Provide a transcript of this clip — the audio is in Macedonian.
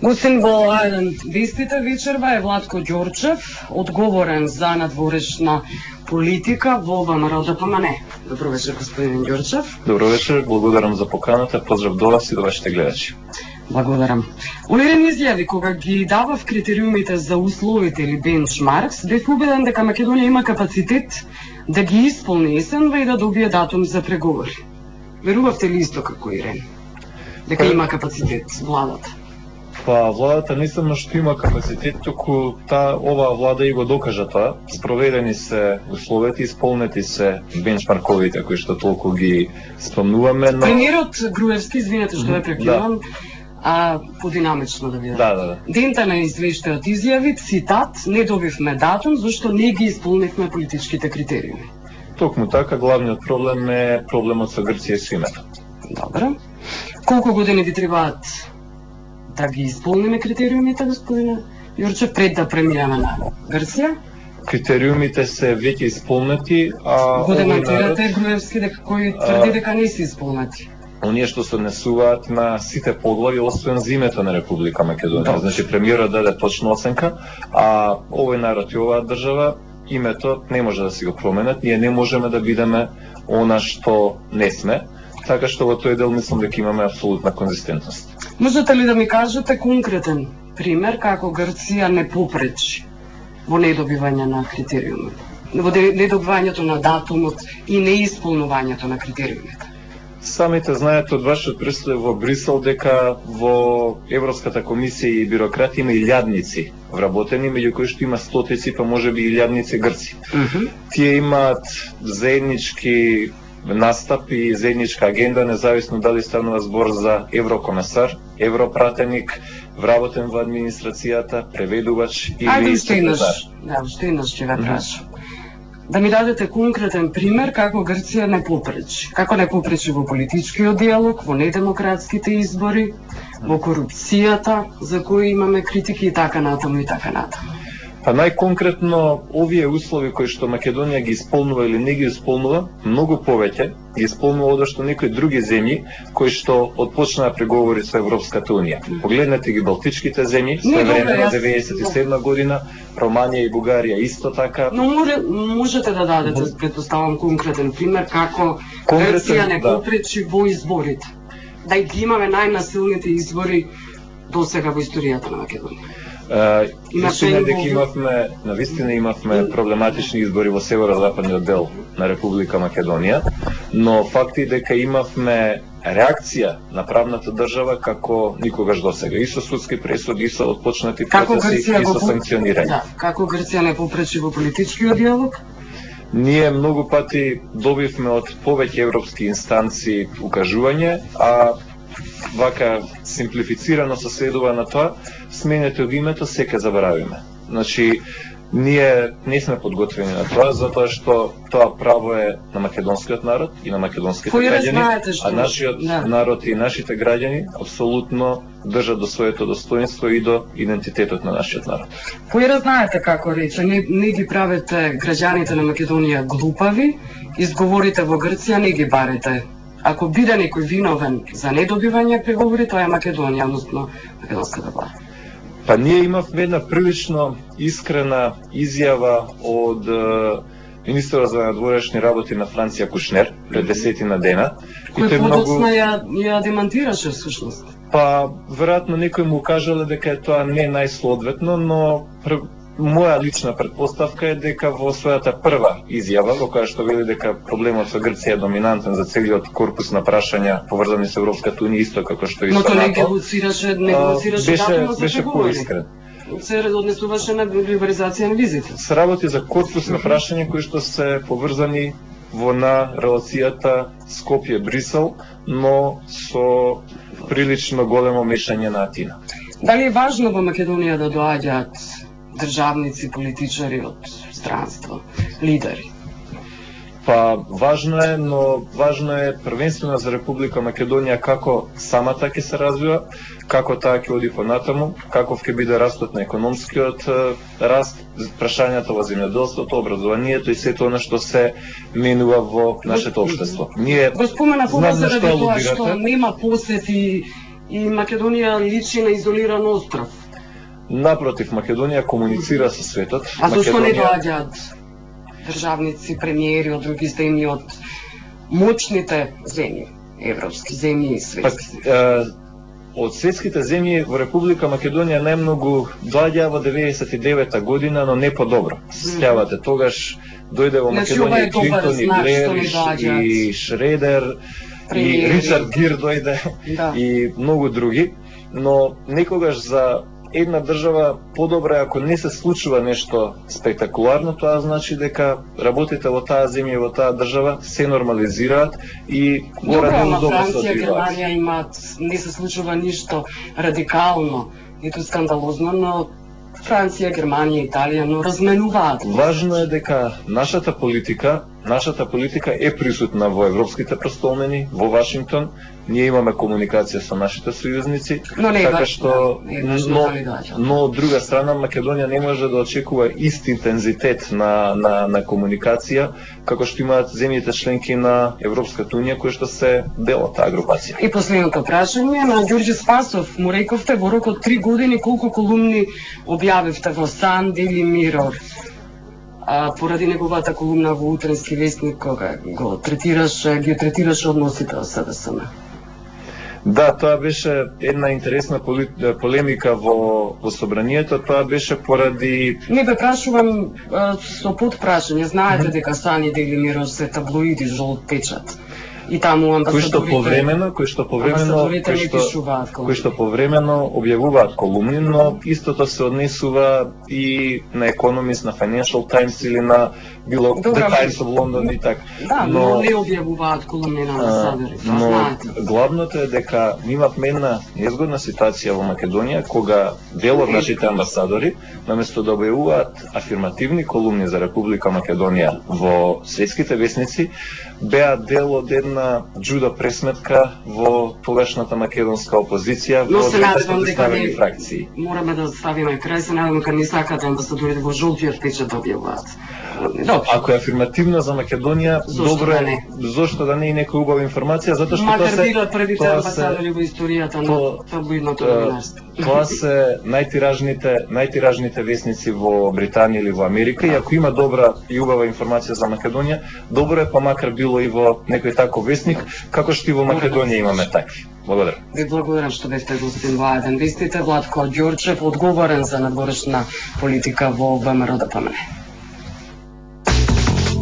Гостин во вестите вечерва е Владко Ѓорчев, одговорен за надворешна политика во ВМРО-ДПМН. Добро вечер, господин Ѓорчев. Добро вечер, благодарам за поканата, поздрав до вас и до вашите гледачи. Благодарам. Олерен изјави кога ги давав критериумите за условите или бенчмаркс, бев убеден дека Македонија има капацитет да ги исполни есенва и да добие датум за преговори. Верувавте ли исто како Ирен? Дека има капацитет владата? Па владата не само што има капацитет, туку оваа влада и го докажа тоа. Спроведени се условите, исполнети се бенчмарковите кои што толку ги спомнуваме. Но... Премиерот Груевски, извинете што ве прекинувам, подинамично да ви Да. Дента на извештајот изјави, цитат, не добивме датум, зашто не ги исполнивме политичките критериуми. Токму така, главниот проблем е проблемот со Грција и со името. Добро. Колку години ви требаат да ги исполниме критериумите, господине Ѓорчев, пред да преминеме на Грција? Критериумите се веќе исполнети, го демантирате Груевски кој тврди дека не се исполнети. Оние што се однесуваат на сите поглави, освен за името на Република Македонија. Значи премиерот даде точна оценка, а овој народ и оваа држава името не може да си го променат. Ние не можеме да бидеме она што не сме, така што во тој дел мислам дека имаме апсолутна конзистентност. Можете ли да ми кажете конкретен пример како Грција не попречи во недобивање на критериуми, во недобивањето на датумот и неисполнувањето на критериумите? Самите знаете од вашиот присуствие во Брисел дека во Европската комисија и бюрократи има илјадници вработени, меѓу кои што има стотици, па можеби илјадници Грци. Тие имаат заеднички настап и заедничка агенда, независно дали станува збор за еврокомесар, европратеник, вработен во администрацијата, преведувач или секретар. Уште еднаш ќе ве прашам. Да ми дадете конкретен пример како Грција не попречи. Како не попречи во политичкиот диалог, во недемократските избори, во корупцијата, за кои имаме критики и така натаму и така натаму. Па најконкретно, овие услови кои што Македонија ги исполнува или не ги исполнува, многу повеќе ги исполнува од што некои други земји кои што отпочнаа преговори со Европската унија. Погледнете ги балтичките земји, своевремено 1997 година, Романија и Бугарија исто така. Но можете да дадете, претпоставам, конкретен пример како Грција не попречи во изборите. Да ги имаме најнасилните избори досега во историјата на Македонија. Истина дека навистина имавме проблематични избори во северо-западниот дел на Република Македонија, но факти дека имавме реакција на правната држава како никогаш досега, и со судски пресуди, и со отпочнати процеси, и со санкционирање. Како Грција не попречи во политичкиот диалог? Ние многу пати добивме од повеќе европски инстанции укажување, а вака симплифицирано се следува на тоа, сменете од името, сека заборавиме. Значи, ние не сме подготвени на тоа, затоа што тоа право е на македонскиот народ и на македонските граѓани, а нашиот народ и нашите граѓани апсолутно држат до своето достоинство и до идентитетот на нашиот народ. Кој знаете како рече, не ги правите граѓаните на Македонија глупави, изговорите во Грција не ги барите. Ако биде некој виновен за недобивање преговори, тоа е Македонија, односно македонската влада. Па ние имавме една прилично искрена изјава од министерот за надворешни работи на Франција Кушнер пред 10 дена. Кој подоцна ја демантираше всушност? Па веројатно некој му кажале дека тоа не е најслодветно, но моја лична претпоставка е дека во својата прва изјава, во која што вели дека проблемот со Грција е доминантен за целиот корпус на прашања поврзани со Европската унија, исто како што и со НАТО. Но тоа не гласираше беше поискрен. Се однесуваше на либерализација на визите. Се работи за корпус на прашања кои што се поврзани на релацијата Скопје-Брисел, но со прилично големо мешање на Атина. Дали е важно во Македонија да доаѓаат државници, политичари од странство, лидери? Па важно е, но важно е првенствено за Република Македонија како самата ќе се развива, како таа ќе оди понатаму, каков ќе биде растот на економскиот раст, прашањата во земјоделството, образованието и сето она што се менува во нашето општество. Ние го споменав ова заради тоа што нема посети и Македонија личи на изолиран остров. Напротив, Македонија комуницира со светот. А зашто не доаѓаат државници, премиери од други земји, од моćните земји, европски земји и светски? Од светските земји во Република Македонија најмногу доаѓа во 99-та година, но не подобро. Сеќавате, тогаш дојде во Македонија и Клинтон, и Блер, и Шредер, и Ричард Гир дојде, и многу други, но некогаш за една држава подобро е ако не се случува нешто спектакуларно, тоа значи дека работите во таа земја и во таа држава се нормализираат и добро Франција, Германија имаат, не се случува ништо радикално, ниту скандалозно, но Франција, Германија, Италија, но разменуваат. Важно е дека нашата политика е присутна во европските престолнини, во Вашингтон. Ние имаме комуникација со нашите сојузници, така што но од друга страна Македонија не може да очекува ист интензитет на комуникација како што имаат земјите членки на Европската унија кои што се дел од таа групација. И последното прашање на Ѓорѓе Спасов, му рековте во рок од 3 години колку колумни објавивте во Сан, Дели Мирор. Поради неговата колумна во Утренски вестник кога ги третираше односите од СДСМ. Да, тоа беше една интересна полемика во собранието, тоа беше поради... Не бе прашувам со подпрашање, знаете дека Сан и Дели Мирор се таблоиди жолт печат. И таму амбасадорите кои што повремено објавуваат колумни, но истото се однесува и на Economist, на Financial Times или на било The Times of London и така. Да, но не објавуваат колумни на амбасадори, знаете. Главното е дека имавме една незгодна ситуација во Македонија, кога дел од нашите амбасадори, наместо да објавуваат афирмативни колумни за Република Македонија во светските весници, беа дел од една џудо пресметка во тогашната македонска опозиција во двете фракции. Мораме да ставиме крај, се надевам дека не сакате амбасадорите во жолтиот печат да објавуваат. Ако е афирмативно за Македонија, добро е, зошто да не е некоја убава информација, затоа што макар билат првите амбасадори во историјата на таблоидното новинарство. Тоа се најтиражните весници во Британија или во Америка, и ако има добра и убава информација за Македонија, добро е па макар било и во некој таков вестник, како што и во Македонија имаме такви. Благодарам. Ви благодарам што бевте гостин во А1 вестите. Владко Ѓорчев, одговорен за надворешна политика во ВМРО ДПМН.